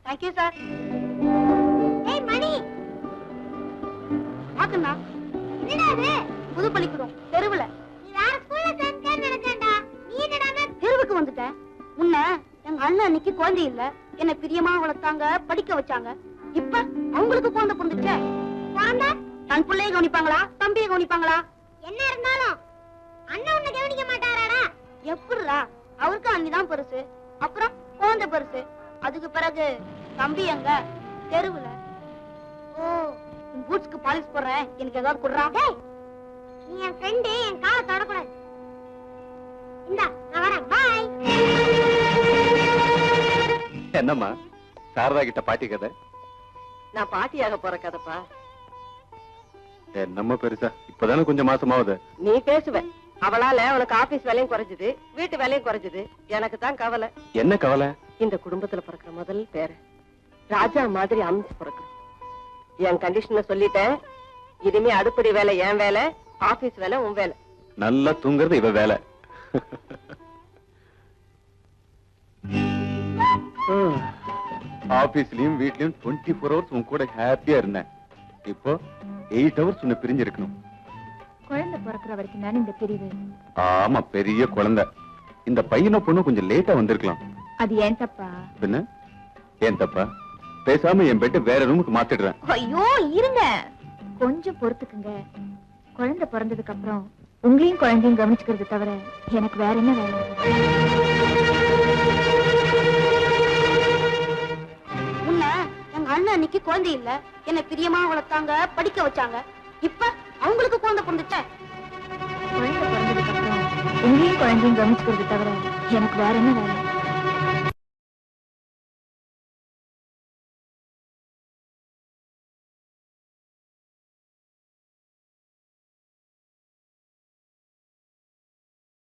Thank you sir. ஏய் மணி, ஆக்குண்ணா. என்னடா இது? புது பள்ளிக்கூடம் தெருவுல. நீ வேற ஸ்கூல்ல சேர்ந்தேன்னு நினைச்சேன்டா. நீ என்னடா தெருவுக்கு வந்துட்ட? முன்ன எங்க அண்ணன் அன்னைக்கு குழந்தை இல்ல, என்ன பிரியமா வளர்த்தாங்க, படிக்க வச்சாங்க. இப்ப அவங்களுக்கு குழந்தை பிறந்துச்சே. குழந்தை தன் பிள்ளைய கவனிப்பாங்களா, தம்பியை கவனிப்பாங்களா? என்ன இருந்தாலும் அண்ணன் உன்னை கவனிக்க மாட்டாராடா? எப்படிடா? அவருக்கு அண்ணிதான் பெருசு, அப்புறம் குழந்தை பெருசு, அதுக்கு பிறகு தம்பி எங்க? தெருவுல. ஓ, உன் பூட்ஸ்க்கு பாலிஷ் போடுறேன், எனக்கு ஏதாவது குடுறா. நீ என் ஃப்ரெண்டு, என் காலை தொடக்கூடாது. இந்தா நான் வரேன், பாய். என்னம்மா சாரதா கிட்ட பாட்டி கதை? நான் பாட்டியாக போற கதைப்பா. என்னம்மா பெருசா, இப்பதானே கொஞ்சம் மாசமாவது. நீ பேசுவ, அவளால உனக்கு ஆபீஸ் வேலையும் குறைஞ்சது, வீட்டு வேலையும் குறைஞ்சது. எனக்கு தான் கவலை. என்ன கவலை? இந்த குடும்பத்துல பிறக்கிற முதல் பேரு ராஜா மாதிரி அமைச்சு பிறக்கணும். என் கண்டிஷனை சொல்லிட்டேன். இனிமே அடுப்படி வேலை என் வேலை, ஆபீஸ் வேலை உன் வேலை. நல்லா தூங்குறது இவ வேலை. ஆபீஸ்லயும் வீட்லயும் 24 hours உன் கூட ஹாப்பியா இருந்தேன். இப்போ 8 hours உன்னை பிரிஞ்சிருக்கணும். குழந்தை பிறக்கிற வரைக்கும் தானே இந்த பிரிவு? ஆமா, பெரிய குழந்தை. இந்த பையனை பொண்ணு கொஞ்சம் லேட்டா வந்திருக்கலாம். அது ஏன் தப்பா? பின்ன ஏன் தப்பா? பேசாம என் பெட்டை வேற ரூமுக்கு மாத்திடுறேன். ஐயோ இருங்க, கொஞ்சம் பொறுத்துக்குங்க. குழந்தை பிறந்ததுக்கு அப்புறம் உங்களையும் குழந்தையும் கவனிச்சுக்கிறது தவிர எனக்கு வேற என்ன வேலை? முன்ன எங்க அண்ணன் அன்னைக்கு குழந்தை இல்ல, என்ன பிரியமா வளர்த்தாங்க, படிக்க வச்சாங்க. இப்ப அவங்களுக்கு குழந்தை பிறந்துச்சே. குழந்தை பிறந்ததுக்கு அப்புறம் உங்களையும் குழந்தையும் கவனிச்சுக்கிறது தவிர எனக்கு வேற என்ன வேலை?